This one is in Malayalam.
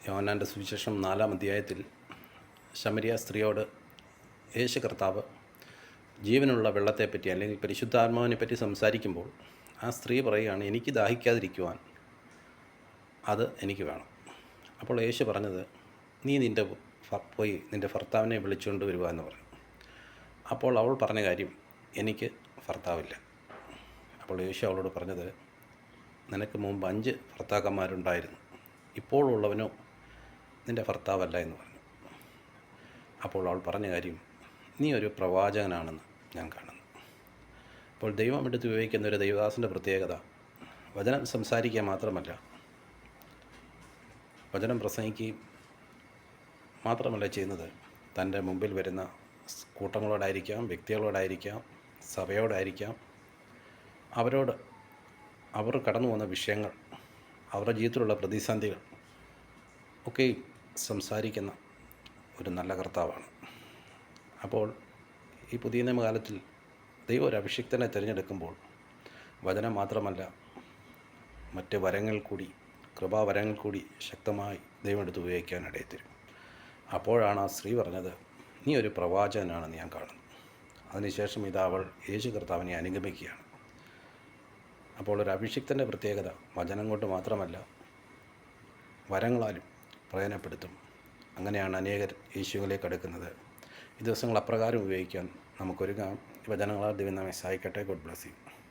യോഹന്നാൻ്റെ സുവിശേഷം 4-ാം അധ്യായത്തിൽ ശമരിയ സ്ത്രീയോട് യേശു കർത്താവ് ജീവനുള്ള വെള്ളത്തെപ്പറ്റി അല്ലെങ്കിൽ പരിശുദ്ധാത്മാവിനെ പറ്റി സംസാരിക്കുമ്പോൾ ആ സ്ത്രീ പറയുകയാണ്, എനിക്ക് ദാഹിക്കാതിരിക്കുവാൻ അത് എനിക്ക് വേണം. അപ്പോൾ യേശു പറഞ്ഞത്, നീ പോയി നിൻ്റെ ഭർത്താവിനെ വിളിച്ചുകൊണ്ട് വരുക എന്ന് പറഞ്ഞു. അപ്പോൾ അവൾ പറഞ്ഞ കാര്യം, എനിക്ക് ഭർത്താവില്ല. അപ്പോൾ യേശു അവളോട് പറഞ്ഞത്, നിനക്ക് മുമ്പ് 5 ഭർത്താക്കന്മാരുണ്ടായിരുന്നു, ഇപ്പോഴുള്ളവനോ നിൻ്റെ ഭർത്താവല്ല എന്ന് പറഞ്ഞു. അപ്പോൾ അവൾ പറഞ്ഞ കാര്യം, നീ ഒരു പ്രവാചകനാണെന്ന് ഞാൻ കാണുന്നു. അപ്പോൾ ദൈവം എടുത്ത് ഉപയോഗിക്കുന്ന ഒരു ദൈവദാസൻ്റെ പ്രത്യേകത, വചനം സംസാരിക്കുക മാത്രമല്ല, വചനം പ്രസംഗിക്കുകയും മാത്രമല്ല ചെയ്യുന്നത്, തൻ്റെ മുമ്പിൽ വരുന്ന കൂട്ടങ്ങളോടായിരിക്കാം, വ്യക്തികളോടായിരിക്കാം, സഭയോടായിരിക്കാം, അവർ കടന്നു പോകുന്ന വിഷയങ്ങൾ, അവരുടെ ജീവിതത്തിലുള്ള പ്രതിസന്ധികൾ ഒക്കെ സംസാരിക്കുന്ന ഒരു നല്ല കർത്താവാണ്. അപ്പോൾ ഈ പുതിയ നിയമകാലത്തിൽ ദൈവം ഒരു അഭിഷിക്തനെ തിരഞ്ഞെടുക്കുമ്പോൾ വചനം മാത്രമല്ല, മറ്റ് വരങ്ങൾ കൂടി, കൃപാവരങ്ങൾ കൂടി ശക്തമായി ദൈവം എടുത്ത് ഉപയോഗിക്കാനിടയിൽ തരും. അപ്പോഴാണ് ആ സ്ത്രീ പറഞ്ഞത്, നീ ഒരു പ്രവാചകനാണെന്ന് ഞാൻ കാണുന്നു. അതിനുശേഷം അവൾ യേശു കർത്താവിനെ അനുഗമിക്കുകയാണ്. അപ്പോൾ ഒരു അഭിഷിക്തൻ്റെ പ്രത്യേകത വചനം കൊണ്ട് മാത്രമല്ല, വരങ്ങളാലും പ്രയോജനപ്പെടുത്തും. അങ്ങനെയാണ് അനേകർ യേശുവിലേക്ക് അടുക്കുന്നത്. ഈ ദിവസങ്ങൾ അപ്രകാരം ഉപയോഗിക്കാൻ നമുക്കൊരുങ്ങാം. വചനങ്ങളാൽ ദൈവം നമ്മെ സഹായിക്കട്ടെ. God bless you.